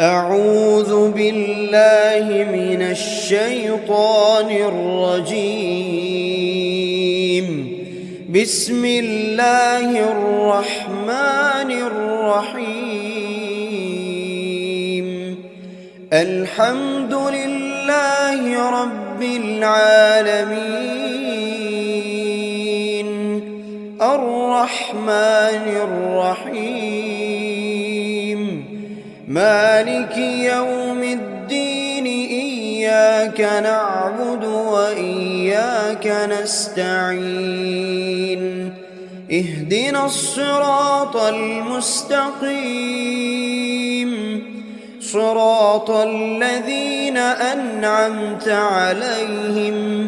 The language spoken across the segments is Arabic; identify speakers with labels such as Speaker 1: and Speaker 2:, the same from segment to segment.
Speaker 1: أعوذ بالله من الشيطان الرجيم. بسم الله الرحمن الرحيم. الحمد لله رب العالمين، الرحمن الرحيم، مالك يوم الدين. إياك نعبد وإياك نستعين. اهدنا الصراط المستقيم، صراط الذين أنعمت عليهم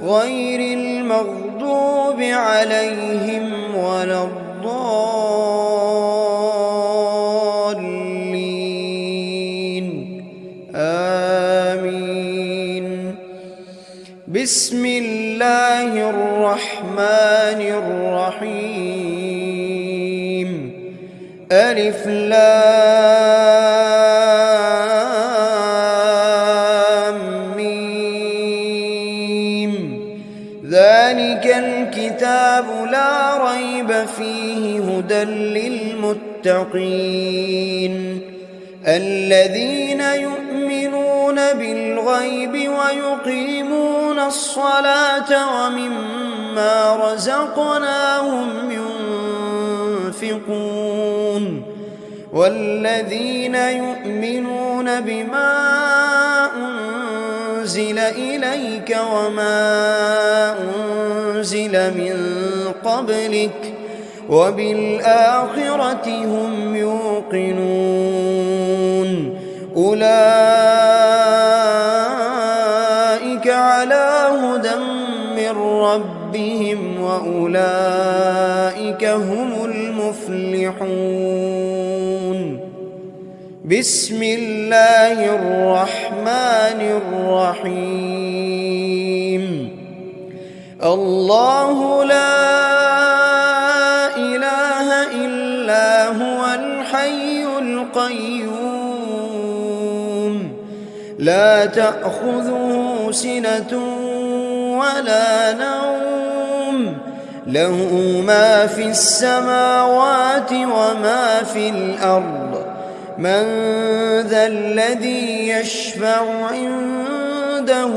Speaker 1: غير المغضوب عليهم ولا الضالين. آمين. بسم الله الرحمن الرحيم. ألف لام ميم. ذلك الكتاب لا ريب فيه هدى للمتقين، الذين يؤمنون بالغيب ويقيمون الصلاة ومما رزقناهم ينفقون، والذين يؤمنون بما أنزل إليك وما أنزل من قبلك وبالآخرة هم يوقنون. أولئك على هدى من ربهم وأولئك هم المفلحون. بسم الله الرحمن الرحيم. الله لا إله إلا هو الحي القيوم، لا تأخذه سنة ولا نوم، له ما في السماوات وما في الأرض. من ذا الذي يشفع عنده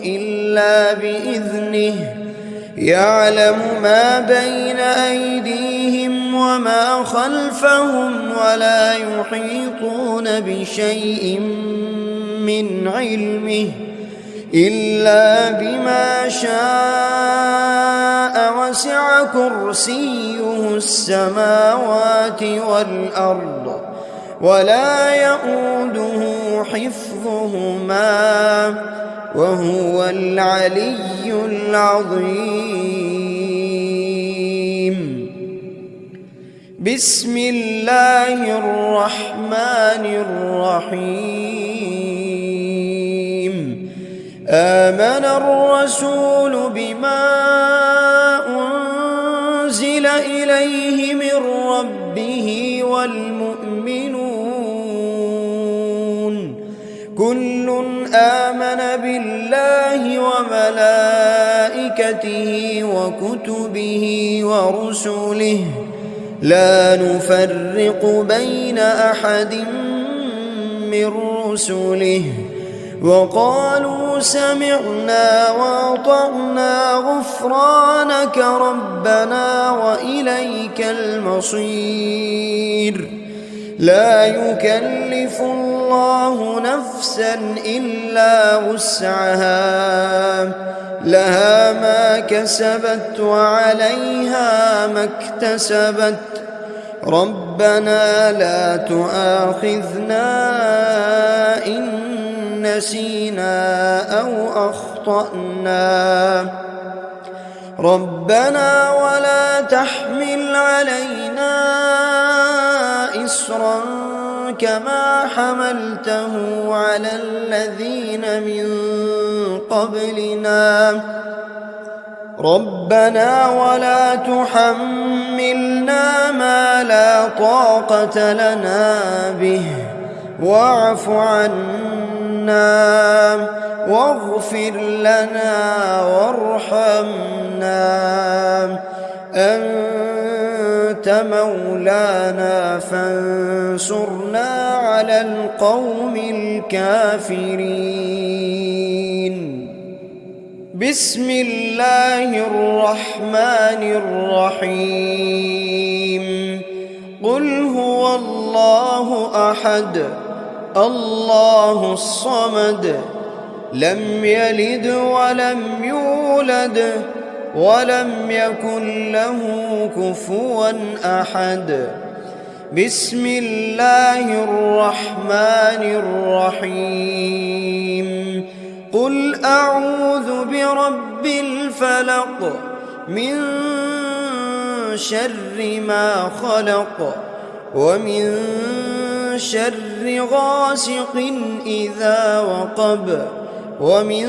Speaker 1: إلا بإذنه، يعلم ما بين أيديهم وما خلفهم ولا يحيطون بشيء من علمه إلا بما شاء، وسع كرسيه السماوات والأرض ولا يئوده حفظهما وهو العلي العظيم. بسم الله الرحمن الرحيم. آمن الرسول بما أنزل إليه من ربه والمؤمنون، كل آمن بالله وملائكته وكتبه ورسله، لا نفرق بين أحد من رسله، وقالوا سمعنا وأطعنا غفرانك ربنا وإليك المصير. لا يكلف الله نفسا إلا وسعها، لها ما كسبت وعليها ما اكتسبت. ربنا لا تؤاخذنا إن نسينا أو أخطأنا، ربنا ولا تحمل علينا إصرا كما حملته على الذين من قبلنا، ربنا ولا تحملنا ما لا طاقة لنا به واعف عنا واغفر لنا وارحمنا أنت مولانا فانصرنا على القوم الكافرين. بسم الله الرحمن الرحيم. قل هو الله أحد الله الصمد لم يلد ولم يولد ولم يكن له كفوا أحد. بسم الله الرحمن الرحيم. قل أعوذ برب الفلق من شر ما خلق ومن شر غاسق إذا وقب ومن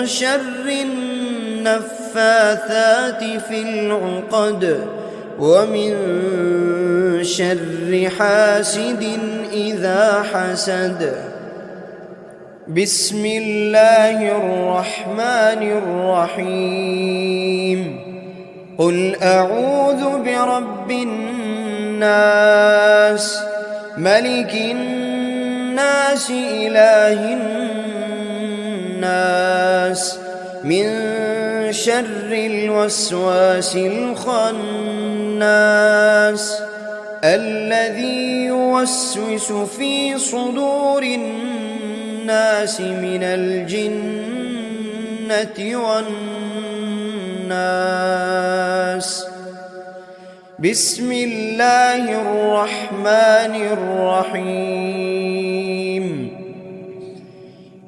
Speaker 1: شر النفاثات في العقد ومن شر حاسد إذا حسد. بسم الله الرحمن الرحيم. قل أعوذ برب الناس ملك الناس إله الناس من شر الوسواس الخناس الذي يوسوس في صدور الناس من الجنة والناس. بسم الله الرحمن الرحيم.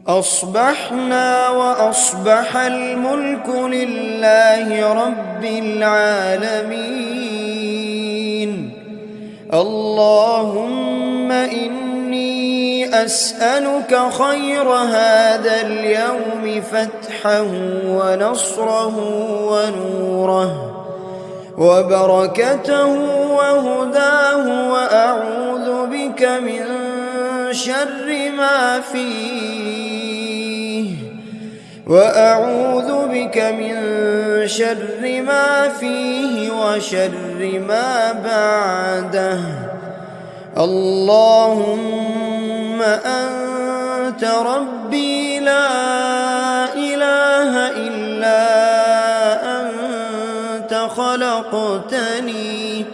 Speaker 1: أصبحنا وأصبح الملك لله رب العالمين. اللهم إني أسألك خير هذا اليوم فتحه ونصره ونوره وبركته وهداه وأعوذ بك من شر ما فيه وشر ما بعده. اللهم أنت ربي لا إله إلا أنت خلقتني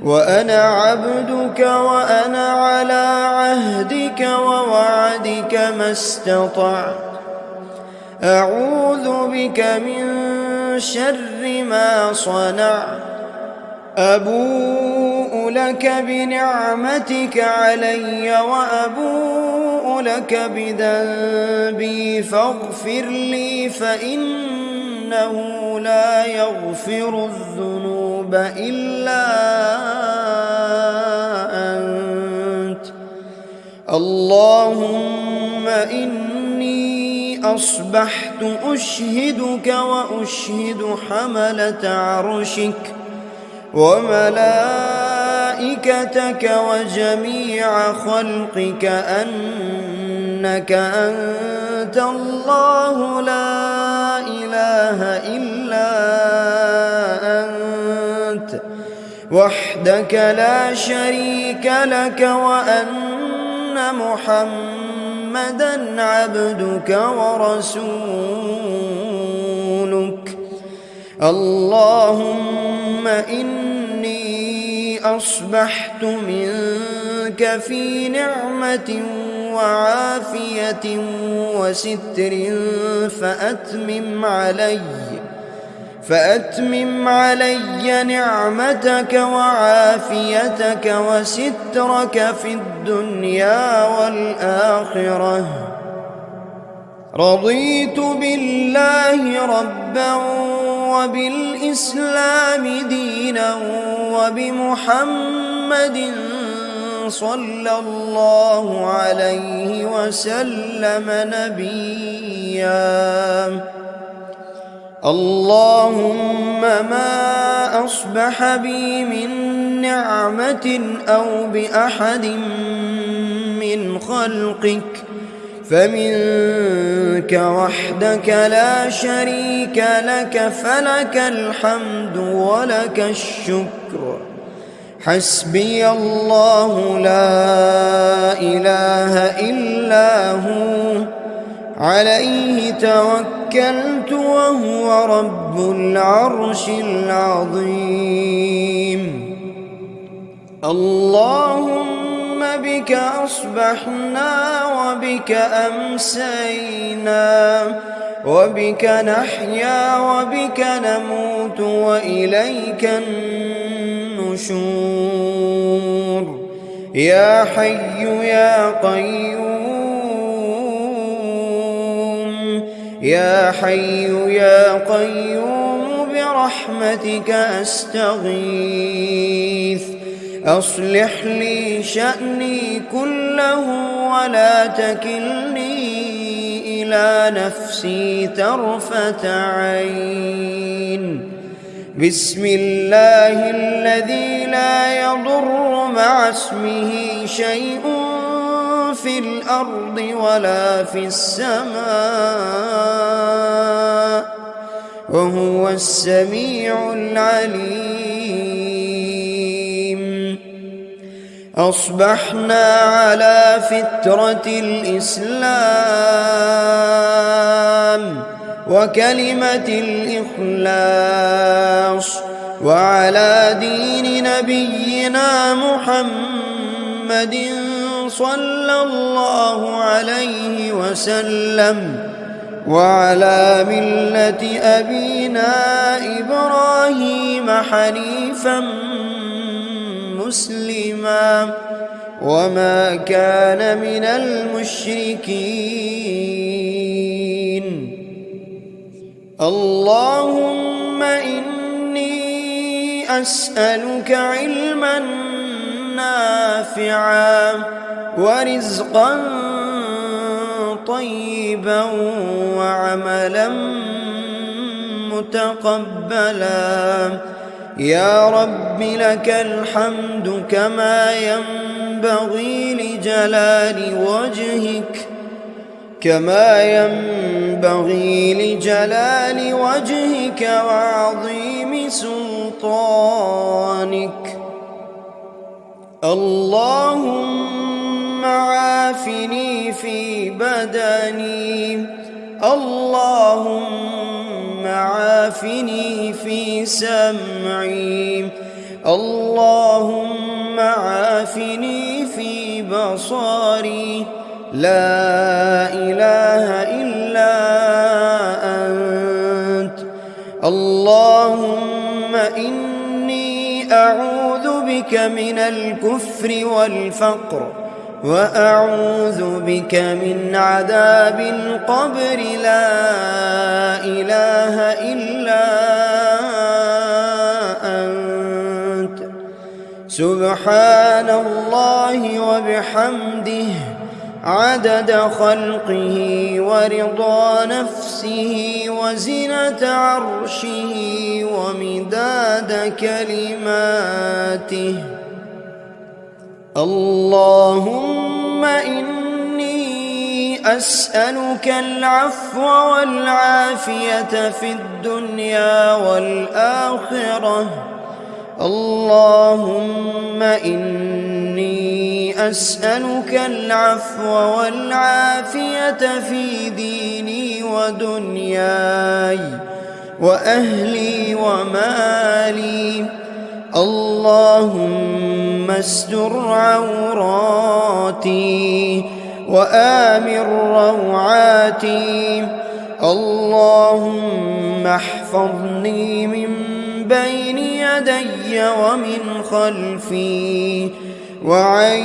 Speaker 1: وأنا عبدك وأنا على عهدك ووعدك ما استطعت. أعوذ بك من شر ما صنعت. أبوء لك بنعمتك علي وأبوء لك بذنبي فاغفر لي فإنه لا يغفر الذنوب إلا أنت. اللهم إني أصبحت أشهدك وأشهد حملة عرشك وملائكتك وجميع خلقك أنك أنت الله لا إله إلا أنت وحدك لا شريك لك وأن محمدًا عبدك ورسولك. اللهم إني أصبحت منك في نعمة وعافية وستر فأتمم علي نعمتك وعافيتك وسترك في الدنيا والآخرة. رضيت بالله ربا وبالإسلام دينا وبمحمد صلى الله عليه وسلم نبيا. اللهم ما أصبح بي من نعمة أو بأحد من خلقك فمنك وحدك لا شريك لك، فلك الحمد ولك الشكر. حسبي الله لا إله إلا هو، عليه توكلت وهو رب العرش العظيم. اللهم بك أصبحنا وبك أمسينا، وبك نحيا وبك نموت وإليك النشور. يا حي يا قيوم، يا حي يا قيوم برحمتك أستغيث. أصلح لي شأني كله ولا تكلني إلى نفسي طرفة عين. بسم الله الذي لا يضر مع اسمه شيء في الأرض ولا في السماء، وهو السميع العليم. أصبحنا على فطرة الإسلام وكلمة الإخلاص، وعلى دين نبينا محمد صلى الله عليه وسلم، وعلى ملة أبينا إبراهيم حنيفا مسلما وما كان من المشركين. اللهم إني أسألك علما نافعا ورزقا طيبا وعملا متقبلا. يا رب لك الحمد كما ينبغي لجلال وجهك وعظيم سلطانك. اللهم عافني في بدني، اللهم عافني في سمعي، اللهم عافني في بصري. لا إله إلا أنت. اللهم إني أعوذ بك من الكفر والفقر، وأعوذ بك من عذاب القبر. لا إله إلا أنت. سبحان الله وبحمده عدد خلقه ورضا نفسه وزنة عرشه ومداد كلماته. اللهم إني أسألك العفو والعافية في الدنيا والآخرة. اللهم إني أسألك العفو والعافية في ديني ودنياي وأهلي ومالي. اللهم استر عوراتي وآمن روعاتي. اللهم احفظني من بين يدي ومن خلفي وعن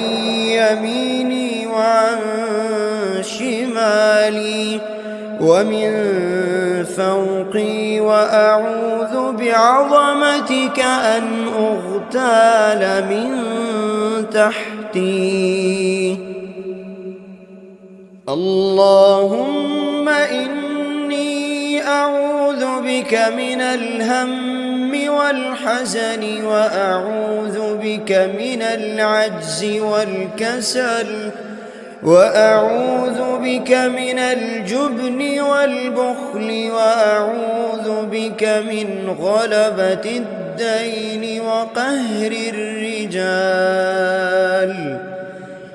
Speaker 1: يميني وعن شمالي ومن فوقي، وأعوذ بعظمتك أن أغتال من تحتي. اللهم إني أعوذ بك من الهم والحزن، وأعوذ بك من العجز والكسل، وأعوذ بك من الجبن والبخل وأعوذ بك من غلبة الدين وقهر الرجال.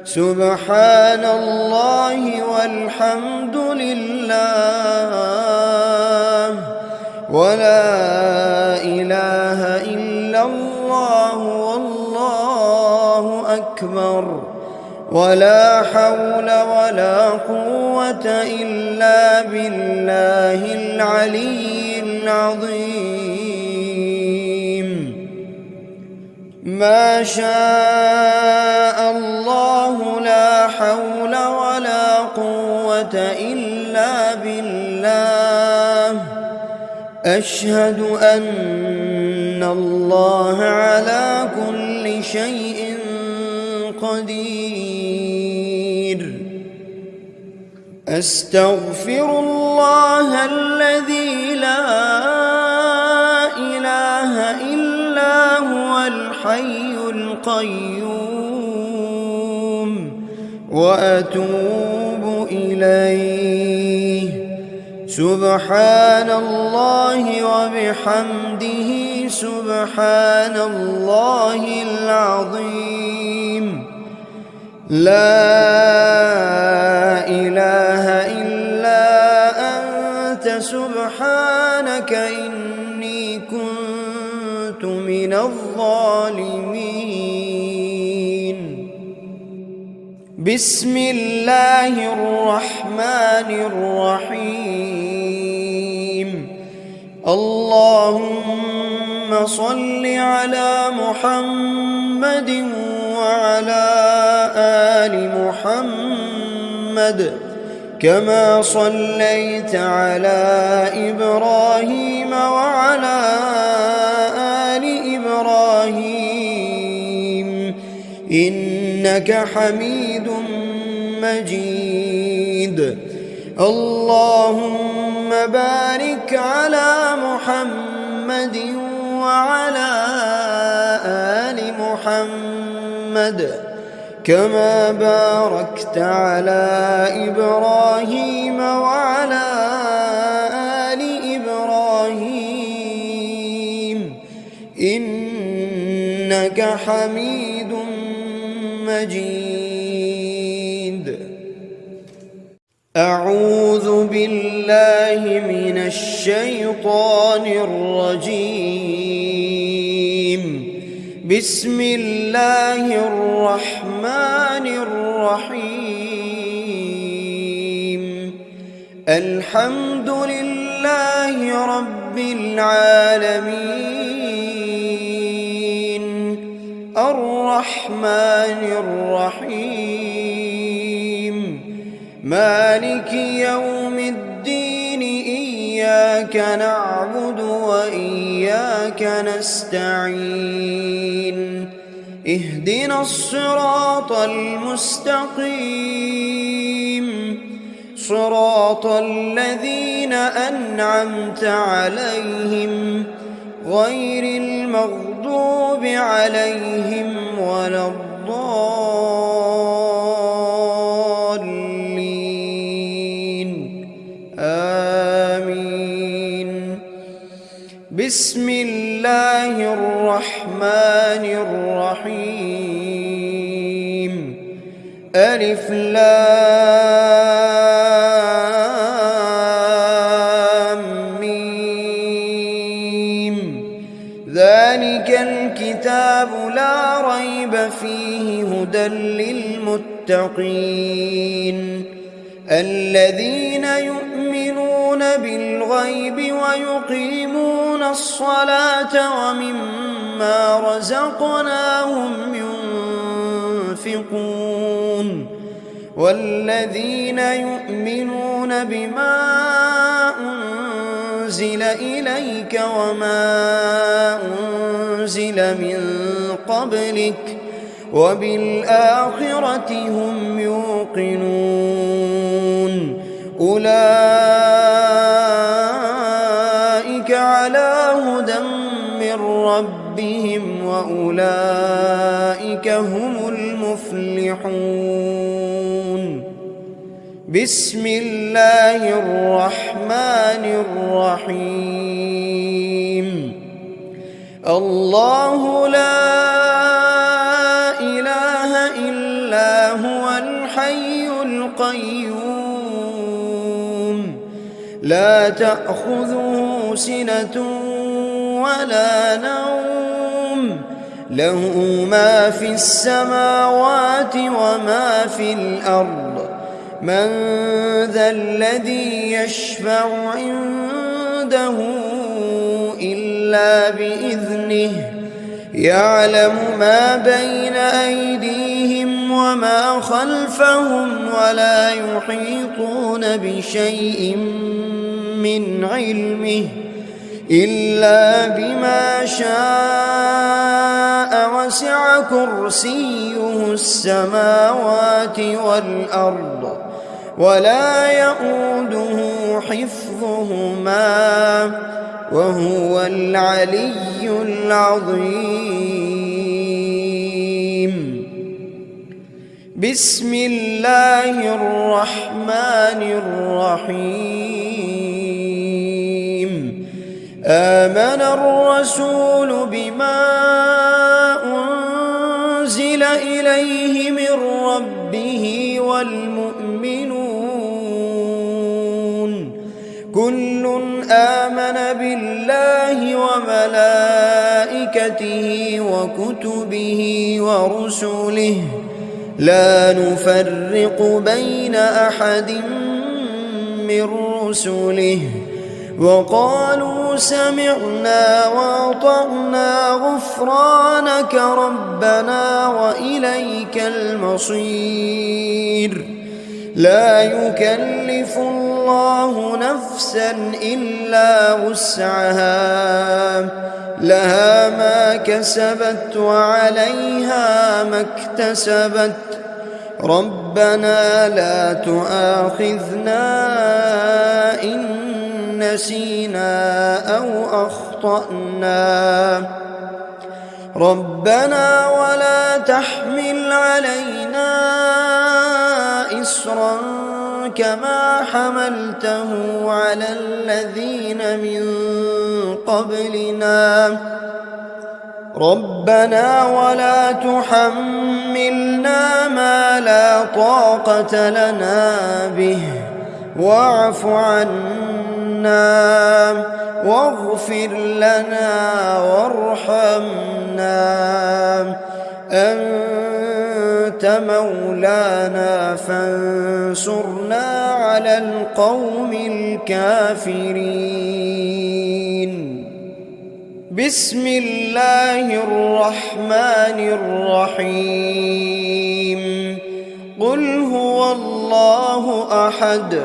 Speaker 1: سبحان الله والحمد لله ولا إله إلا الله والله أكبر ولا حول ولا قوة إلا بالله العلي العظيم. ما شاء الله لا حول ولا قوة إلا بالله. أشهد أن الله على كل شيء قدير. أستغفر الله الذي لا إله إلا هو الحي القيوم وأتوب إليه. سبحان الله وبحمده سبحان الله العظيم. لا إله إلا أنت سبحانك إني كنت من الظالمين. بسم الله الرحمن الرحيم. اللهم صل على محمد وعلى آل محمد كما صليت على إبراهيم وعلى آل إبراهيم إنك حميد مجيد. اللهم بارك على محمد وعلى آل محمد كما باركت على إبراهيم وعلى آل إبراهيم إنك حميد مجيد. أعوذ بالله من الشيطان الرجيم. بسم الله الرحمن الرحيم. الحمد لله رب العالمين الرحمن الرحيم مالك يوم الدين. إياك نعبد وإياك نستعين. اهدنا الصراط المستقيم صراط الذين أنعمت عليهم غير المغضوب عليهم ولا الضالين. آمين. بسم الله الرحمن الرحيم. ألف لام ميم. ذلك الكتاب لا ريب فيه هدى للمتقين الذين يؤمنون بالغيب ويقيمون الصلاة ومما رزقناهم ينفقون والذين يؤمنون بما أنزل إليك وما أنزل من قبلك وبالآخرة هم يوقنون. أولئك على هدى من ربهم وأولئك هم المفلحون. بسم الله الرحمن الرحيم الله لا إله إلا هو الحي القيوم لا تأخذه سنة ولا نوم له ما في السماوات وما في الأرض من ذا الذي يشفع عنده إلا بإذنه يعلم ما بين أيديهم وما خلفهم ولا يحيطون بشيء من علمه إلا بما شاء وسع كرسيه السماوات والأرض ولا يئوده حفظهما وهو العلي العظيم بسم الله الرحمن الرحيم آمن الرسول بما أنزل إليه من ربه والمؤمنون كل آمن بالله وملائكته وكتبه ورسله لا نفرق بين أحد من رسله وقالوا سمعنا وأطعنا غفرانك ربنا وإليك المصير لا يكلف الله نفسا إلا وسعها لها ما كسبت وعليها ما اكتسبت ربنا لا تؤاخذنا إن نسينا أو أخطأنا ربنا ولا تحمل علينا إصرا كما حملته على الذين من قبلنا ربنا ولا تحملنا ما لا طاقة لنا به واعف عنا واغفر لنا وارحمنا أنت مولانا فانصرنا على القوم الكافرين بسم الله الرحمن الرحيم قل هو الله أحد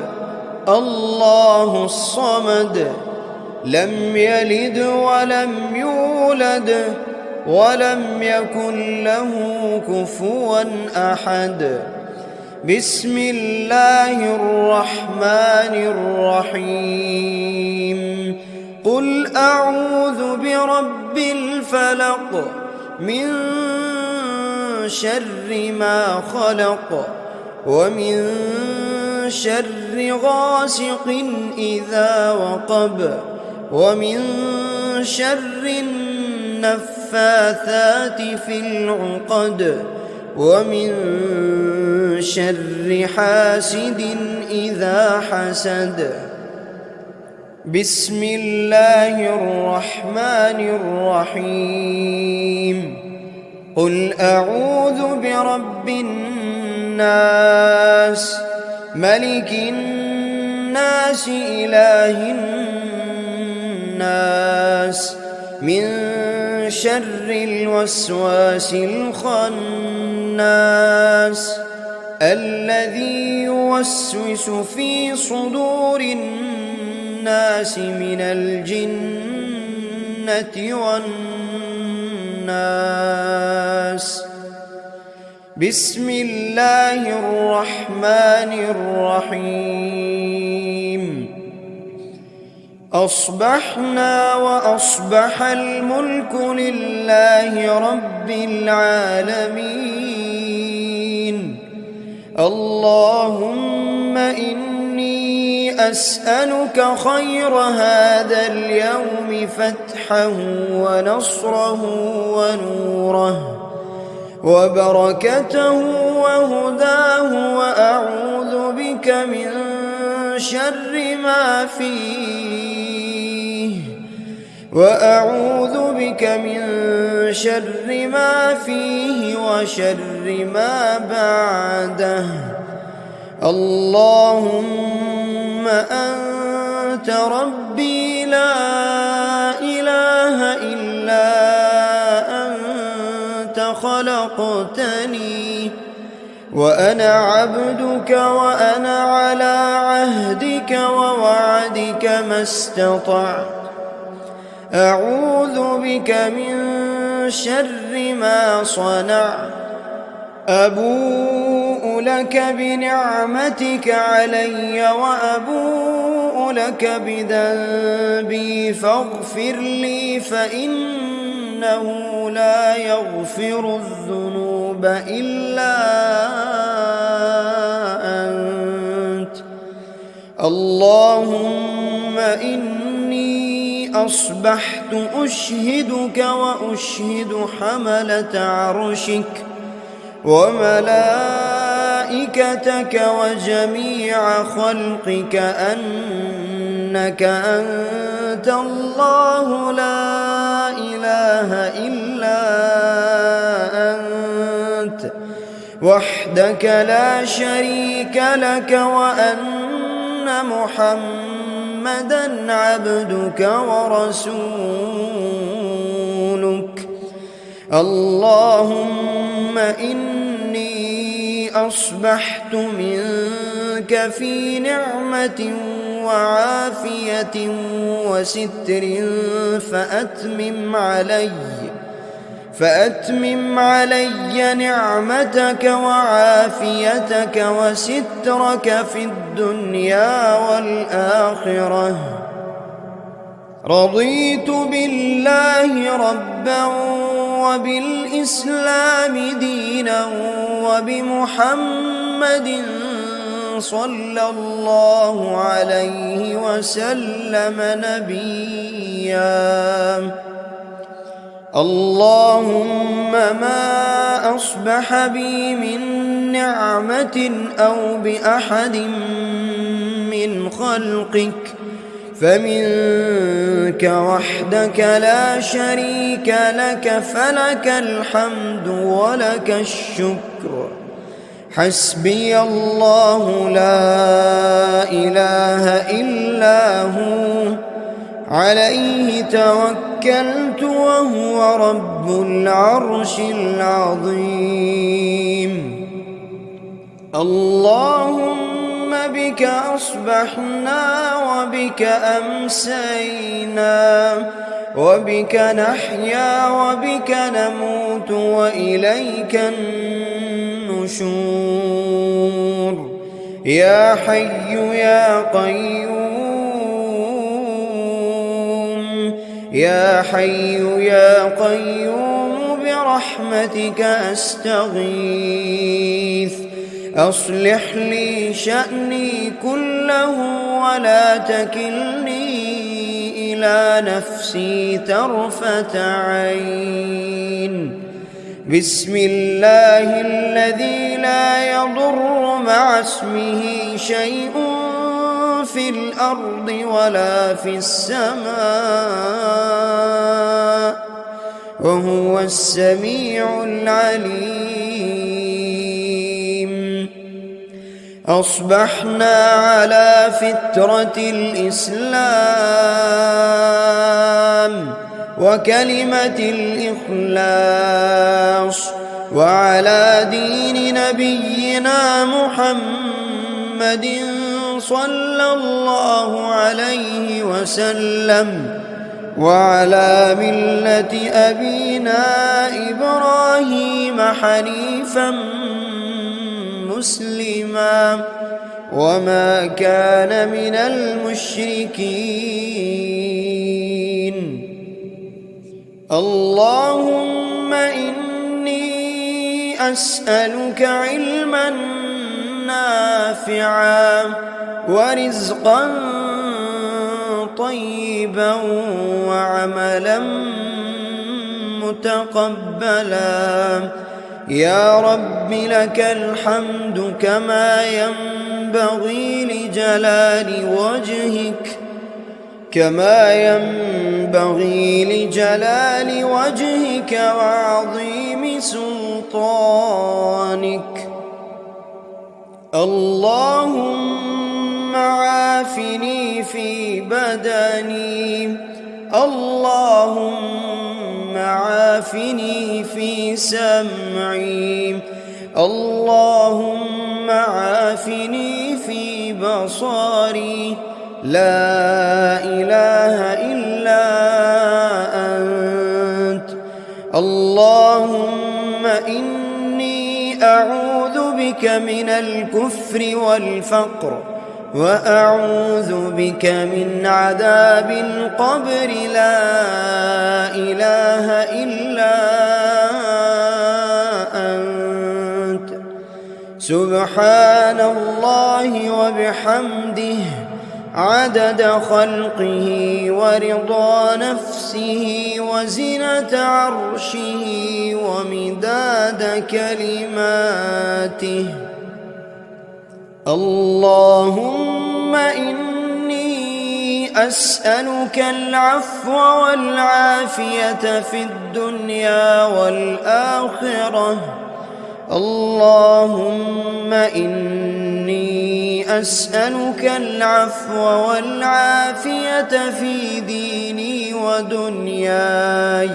Speaker 1: الله الصمد لم يلد ولم يولد ولم يكن له كفوا أحد بسم الله الرحمن الرحيم قل أعوذ برب الفلق من شر ما خلق ومن شر غاسق إذا وقب ومن شر النفاثات في العقد ومن شر حاسد إذا حسد بسم الله الرحمن الرحيم قل أعوذ برب الناس ملك الناس إله الناس من شر الوسواس الخناس الذي يوسوس في صدور الناس من الجنة والناس بسم الله الرحمن الرحيم أصبحنا وأصبح الملك لله رب العالمين اللهم إني أسألك خير هذا اليوم فتحه ونصره ونوره وبركته وهداه، وأعوذ بك من شر ما فيه وشر ما بعده. اللهم أنت ربي لا إله إلا أنت خلقتني وأنا عبدك وأنا على عهدك ووعدك ما استطعت. أعوذ بك من شر ما صنعت. أبوء لك بنعمتك علي وأبوء لك بذنبي فاغفر لي، فإنه لا يغفر الذنوب إلا أنت. اللهم إني أصبحت أشهدك وأشهد حملة عرشك وملائكتك وجميع خلقك أنك أنت الله لا إله إلا أنت وحدك لا شريك لك، وأن محمدًا عبدك ورسولك. اللهم إني أصبحت منك في نعمة وعافية وستر فأتمم علي نعمتك وعافيتك وسترك في الدنيا والآخرة. رضيت بالله ربا وبالإسلام دينا وبمحمد صلى الله عليه وسلم نبيا. اللهم ما أصبح بي من نعمة أو بأحد من خلقك فمنك وحدك لا شريك لك، فلك الحمد ولك الشكر. حسبي الله لا إله إلا هو عليه توكلت وهو رب العرش العظيم. اللهم بك أصبحنا وبك أمسينا وبك نحيا وبك نموت وإليك النشور. يا حي يا قيوم، يا حي يا قيوم برحمتك أستغيث. أصلح لي شأني كله ولا تكلني إلى نفسي طرفة عين. بسم الله الذي لا يضر مع اسمه شيء في الأرض ولا في السماء وهو السميع العليم. أصبحنا على فطرة الإسلام وكلمة الإخلاص وعلى دين نبينا محمد صلى الله عليه وسلم وعلى ملة أبينا إبراهيم حنيفا مسلما وما كان من المشركين. اللهم إني أسألك علما نافعا نافعا ورزقا طيبا وعملا متقبلا. يا رب لك الحمد كما ينبغي لجلال وجهك وعظيم سلطانك. اللهم عافني في بدني، اللهم عافني في سمعي، اللهم عافني في بصري. لا إله إلا أنت. اللهم إني أعوذ بك من الكفر والفقر، وأعوذ بك من عذاب القبر. لا إله إلا أنت. سبحان الله وبحمده عدد خلقه ورضا نفسه وزنة عرشه ومداد كلماته. اللهم إني أسألك العفو والعافية في الدنيا والآخرة. اللهم إني أسألك العفو والعافية في ديني ودنياي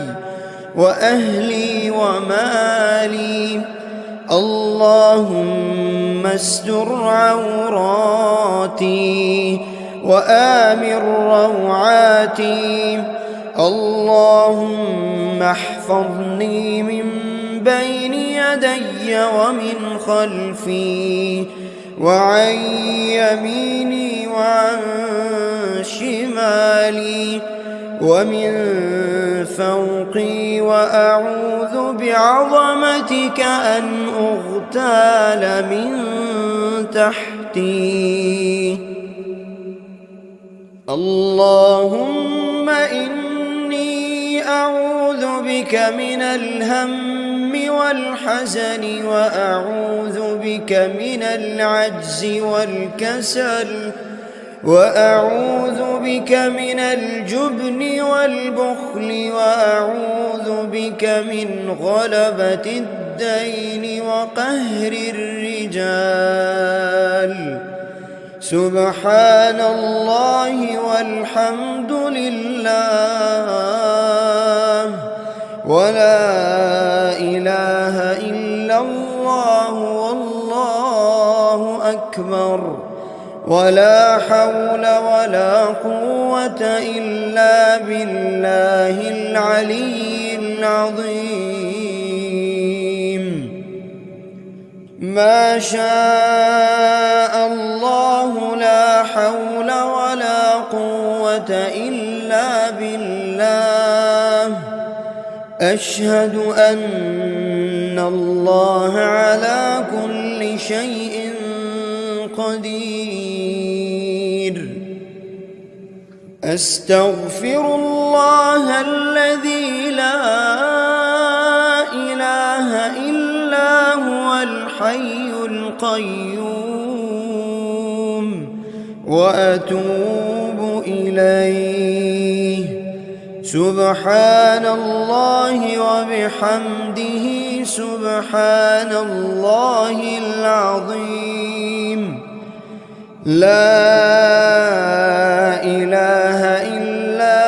Speaker 1: وأهلي ومالي. اللهم استر عوراتي وآمن روعاتي. اللهم احفظني من بين يدي ومن خلفي وعن يميني وعن شمالي ومن فوقي، وأعوذ بعظمتك أن أغتال من تحتي. اللهم إني أعوذ بك من الهم والحزن، وأعوذ بك من العجز والكسل، وأعوذ بك من الجبن والبخل، وأعوذ بك من غلبة الدين وقهر الرجال. سبحان الله والحمد لله ولا إله إلا الله والله أكبر، ولا حول ولا قوة إلا بالله العلي العظيم. ما شاء الله لا حول ولا قوة إلا بالله. أشهد أن الله على كل شيء قدير. أستغفر الله الذي لا إله إلا هو الحي القيوم، وأتوب إليه. سبحان الله وبحمده سبحان الله العظيم. لا إله إلا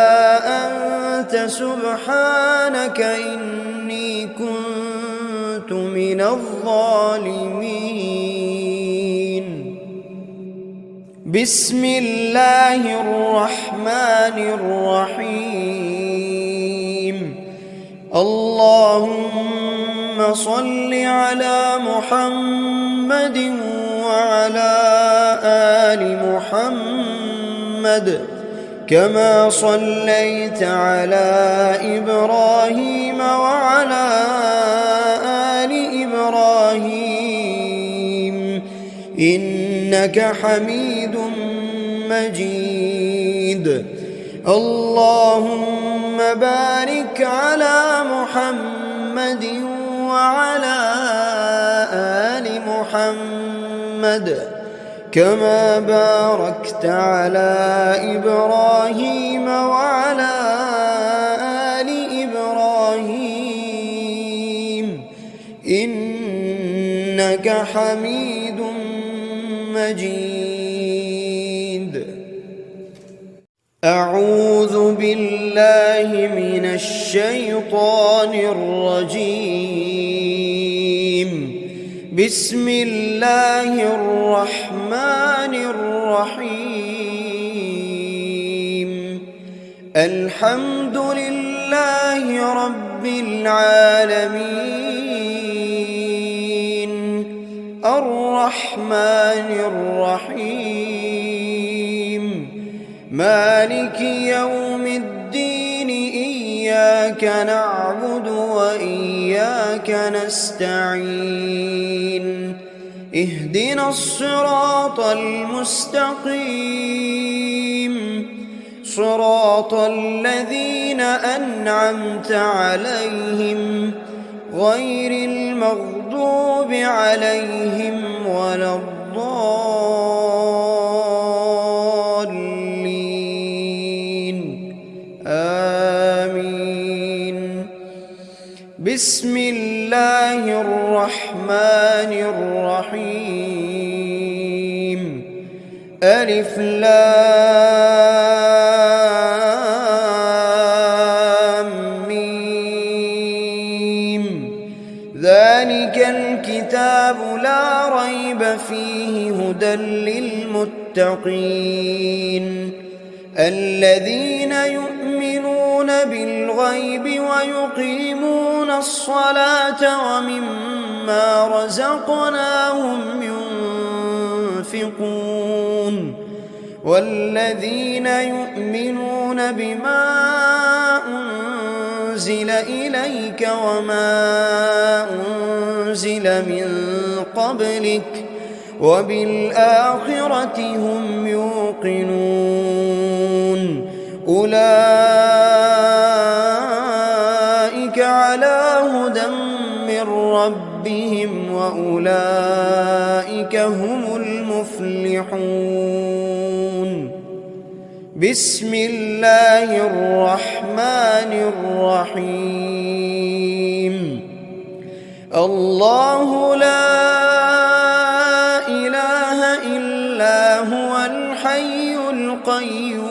Speaker 1: أنت سبحانك إني كنت من الظالمين. بسم الله الرحمن الرحيم. اللهم صل على محمد وعلى آل محمد كما صليت على إبراهيم وعلى آل إبراهيم إنك حميد مجيد. اللهم بارك على محمد وعلى آل محمد كما باركت على إبراهيم وعلى آل إبراهيم إنك حميد مجيد. أعوذ بالله من الشيطان الرجيم. بسم الله الرحمن الرحيم. الحمد لله رب العالمين الرحمن الرحيم مالك يوم الدين إياك نعبد وإياك نستعين اهدنا الصراط المستقيم صراط الذين أنعمت عليهم غير المغضوب عليهم ولا الضالين آمين. بسم الله الرحمن الرحيم. ألف لام ميم. ذلك الكتاب لا ريب فيه هدى للمتقين الذين يؤمنون بالغيب ويقيمون الصلاة ومما رزقناهم ينفقون والذين يؤمنون بما أنزل إليك وما أنزل من قبلك وبالآخرة هم يوقنون أولئك على هدى من ربهم وأولئك هم المفلحون. بسم الله الرحمن الرحيم. الله لا إله إلا هو الحي القيوم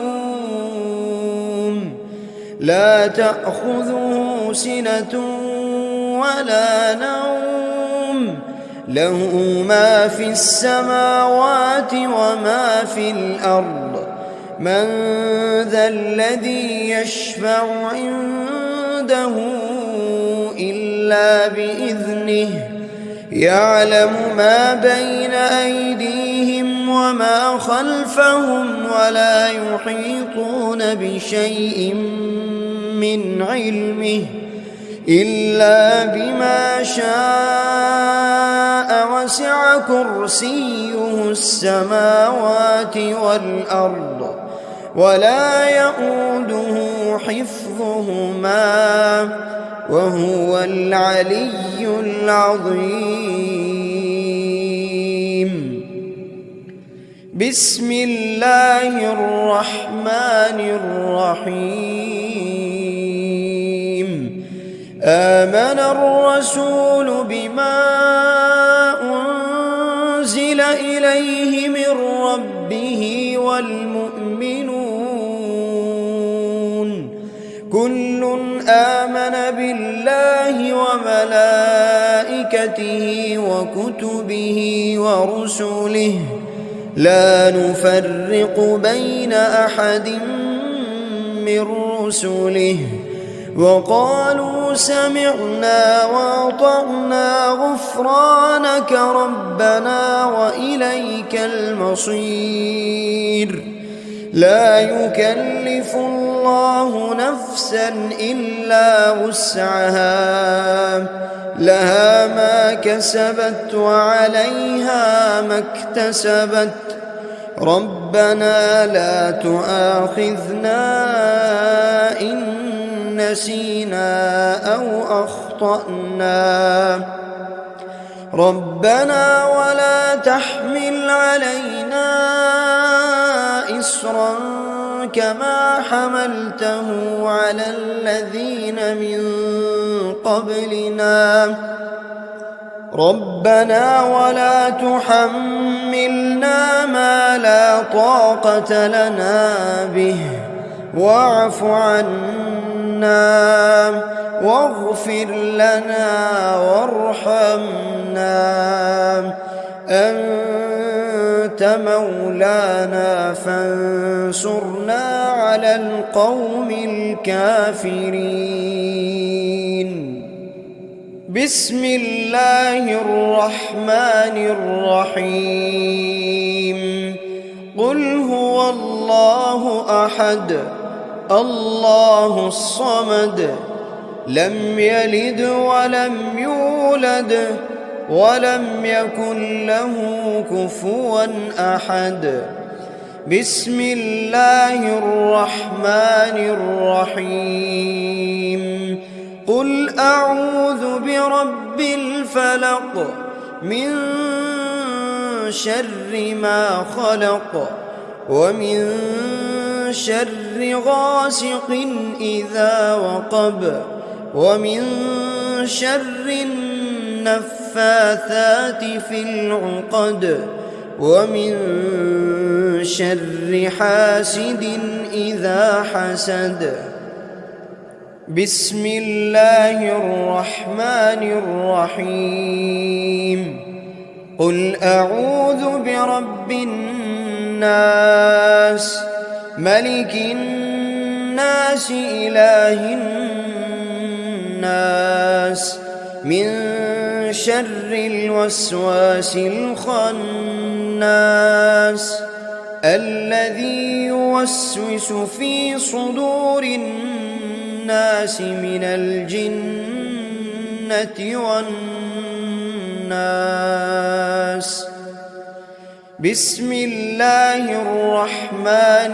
Speaker 1: لا تأخذه سنة ولا نوم له ما في السماوات وما في الأرض من ذا الذي يشفع عنده إلا بإذنه يعلم ما بين أيديهم وما خلفهم ولا يحيطون بشيء من علمه إلا بما شاء وسع كرسيه السماوات والأرض ولا يؤوده حفظهما وهو العلي العظيم. بسم الله الرحمن الرحيم. آمن الرسول بما أنزل إليه من ربه والمؤمنون كل آمن بالله وملائكته وكتبه ورسله لا نفرق بين أحد من رسله وقالوا سمعنا وأطعنا غفرانك ربنا وإليك المصير. لا يكلف الله نفسا إلا وسعها لها ما كسبت وعليها ما اكتسبت ربنا لا تؤاخذنا إن نسينا أو أخطأنا ربنا ولا تحمل علينا إصرا كما حملته على الذين من قبلنا ربنا ولا تحملنا ما لا طاقة لنا به واعف عنا واغفر لنا وارحمنا أنت مولانا فانصرنا على القوم الكافرين. بسم الله الرحمن الرحيم. قل هو الله أحد الله الصمد لم يلد ولم يولد ولم يكن له كفوا أحد. بسم الله الرحمن الرحيم. قل أعوذ برب الفلق من شر ما خلق ومن شر غاسق إذا وقب ومن شر النفاثات في العقد ومن شر حاسد إذا حسد. بسم الله الرحمن الرحيم. قل أعوذ برب الناس ملك الناس إله الناس من شر الوسواس الخناس الذي يوسوس في صدور الناس من الجنة والناس. بسم الله الرحمن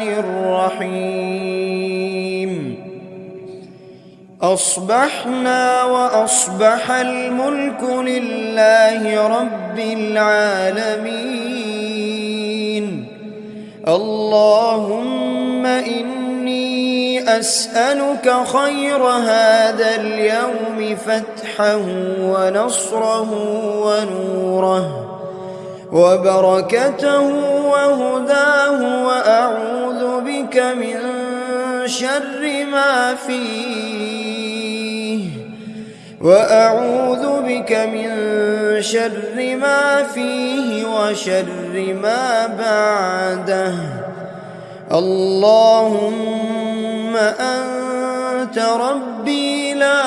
Speaker 1: الرحيم. أصبحنا وأصبح الملك لله رب العالمين. اللهم إني أسألك خير هذا اليوم فتحه ونصره ونوره وبركته وهداه وأعوذ بك من شر ما فيه وشر ما بعده. اللهم أنت ربي لا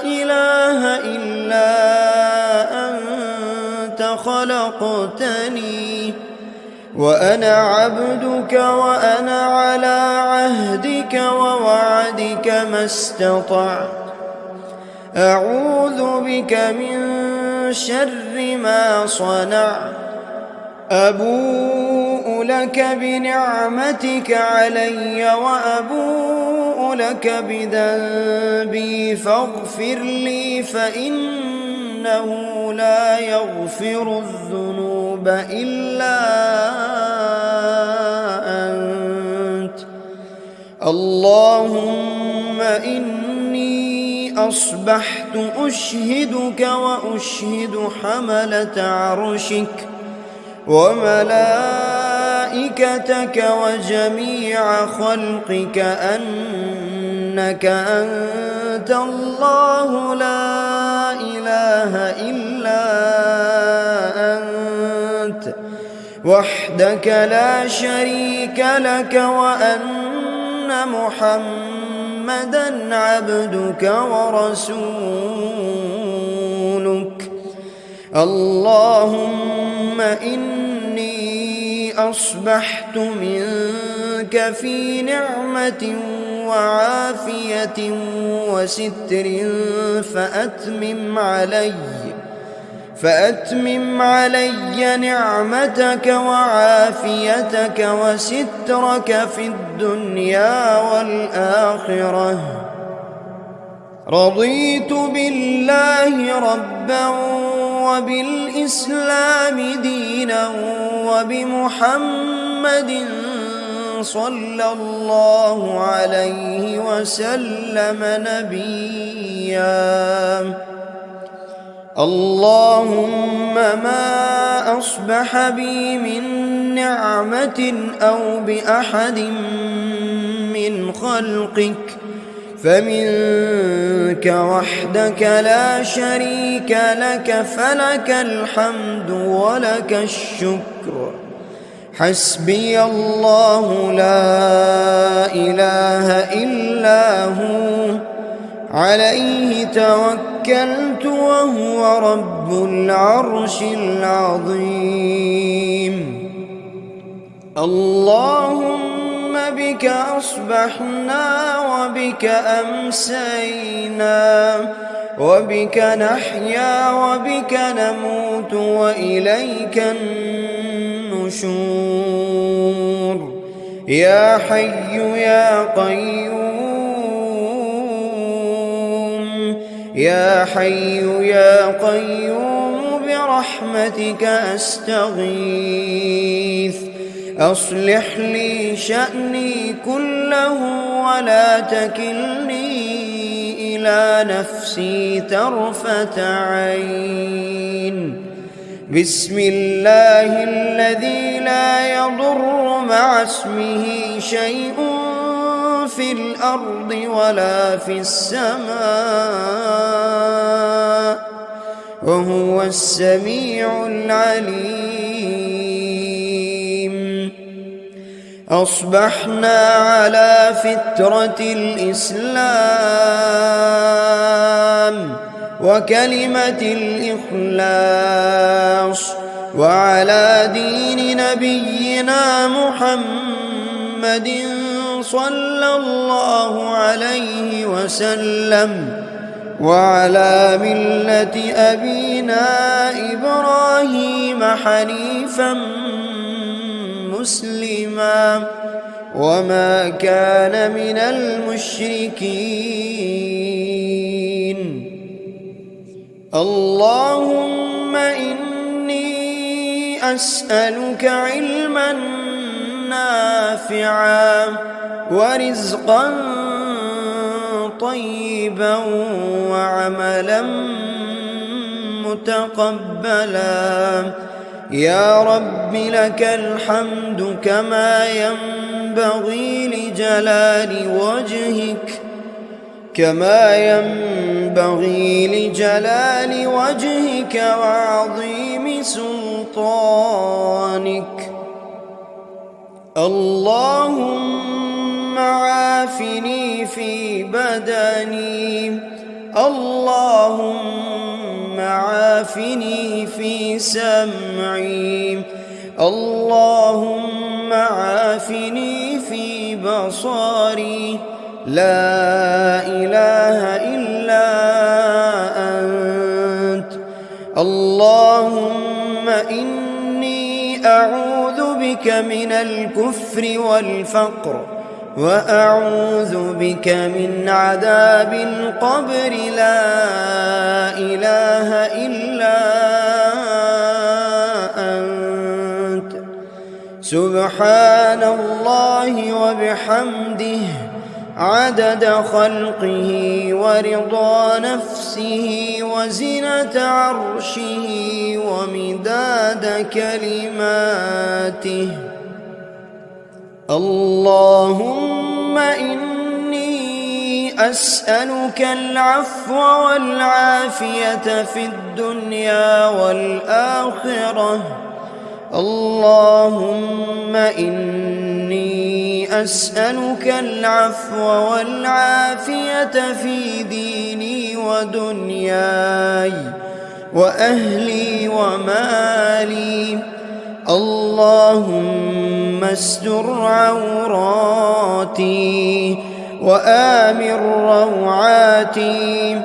Speaker 1: إله إلا أنت خلقتني وأنا عبدك وأنا على عهدك ووعدك ما استطعت. أعوذ بك من شر ما صنعت. أبوء لك بنعمتك علي وأبوء لك بذنبي فاغفر لي فإنه لا يغفر الذنوب إلا أنت. اللهم إني أصبحت أشهدك وأشهد حملة عرشك وملائكتك وجميع خلقك أنك أنت الله لا إله إلا أنت وحدك لا شريك لك وأن محمدًا عبدك ورسولك. اللهم إني أصبحت منك في نعمة وعافية وستر فأتمم علي نعمتك وعافيتك وسترك في الدنيا والآخرة. رضيت بالله ربا وبالإسلام دينا وبمحمد صلى الله عليه وسلم نبيا. اللهم ما أصبح بي من نعمة أو بأحد من خلقك فمنك وحدك لا شريك لك، فلك الحمد ولك الشكر. حسبي الله لا إله إلا هو، عليه توكلت وهو رب العرش العظيم. اللهم بك أصبحنا وبك أمسينا وبك نحيا وبك نموت وإليك النشور. يا حي يا قيوم، يا حي يا قيوم برحمتك أستغيث. أصلح لي شأني كله ولا تكلني إلى نفسي طرفة عين. بسم الله الذي لا يضر مع اسمه شيء في الأرض ولا في السماء وهو السميع العليم. أصبحنا على فطرة الإسلام وكلمة الإخلاص وعلى دين نبينا محمد صلى الله عليه وسلم وعلى ملة أبينا إبراهيم حنيفا مسلما وما كان من المشركين. اللهم إني أسألك علما نافعا ورزقا طيبا وعملا متقبلا. يا رب لك الحمد كما ينبغي لجلال وجهك وعظيم سلطانك. اللهم عافني في بدني، اللهم عافني في سمعي، اللهم عافني في بصري. لا إله إلا أنت. اللهم إني أعوذ بك من الكفر والفقر وأعوذ بك من عذاب القبر. لا إله إلا أنت. سبحان الله وبحمده عدد خلقه ورضا نفسه وزنة عرشه ومداد كلماته. اللهم إني أسألك العفو والعافية في الدنيا والآخرة. اللهم إني أسألك العفو والعافية في ديني ودنياي وأهلي ومالي. اللهم استر عوراتي وآمن روعاتي.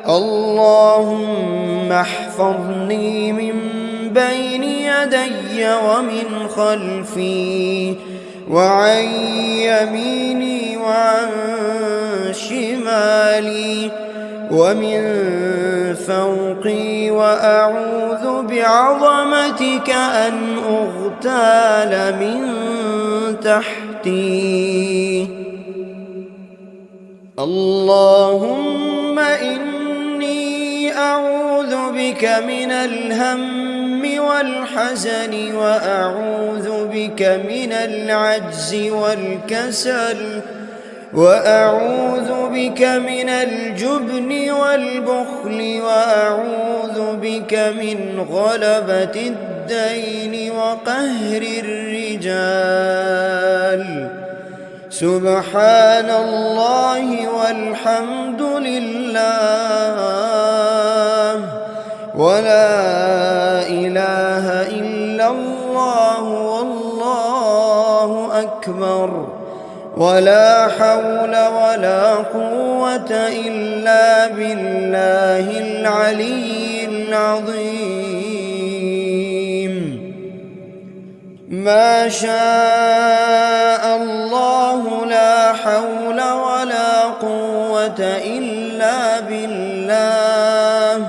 Speaker 1: اللهم احفظني من بين يدي ومن خلفي وعن يميني وعن شمالي ومن فوقي، وأعوذ بعظمتك أن أغتال من تحتي. اللهم إني أعوذ بك من الهم والحزن، وأعوذ بك من العجز والكسل، وأعوذ بك من الجبن والبخل، وأعوذ بك من غلبة الدين وقهر الرجال. سبحان الله والحمد لله ولا إله إلا الله والله أكبر، ولا حول ولا قوة إلا بالله العلي العظيم. ما شاء الله لا حول ولا قوة إلا بالله.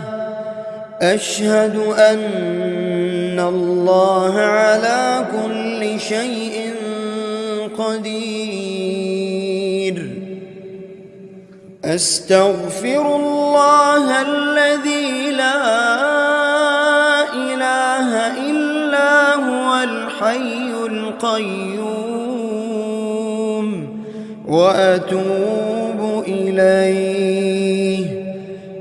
Speaker 1: أشهد أن الله على كل شيء قدير. أستغفر الله الذي لا إله إلا هو الحي القيوم، وأتوب إليه.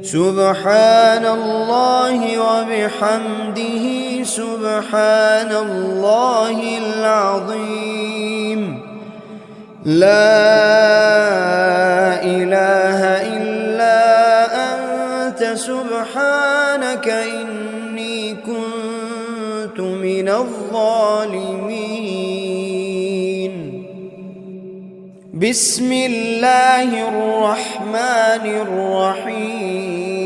Speaker 1: سبحان الله وبحمده سبحان الله العظيم. لا إله إلا أنت سبحانك إني كنت من الظالمين. بسم الله الرحمن الرحيم.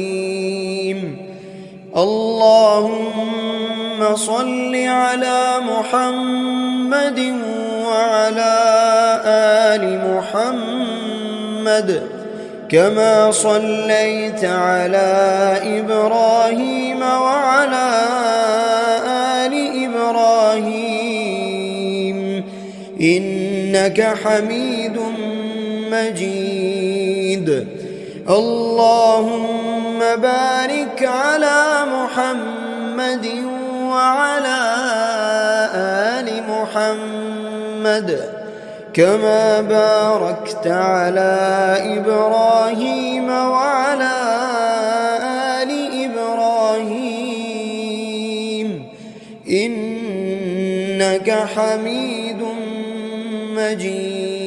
Speaker 1: اللهم صل على محمد وعلى آل محمد كما صليت على إبراهيم وعلى آل إبراهيم إنك حميد مجيد. اللهم بارك على محمد وعلى آل محمد كما باركت على إبراهيم وعلى آل إبراهيم إنك حميد مجيد.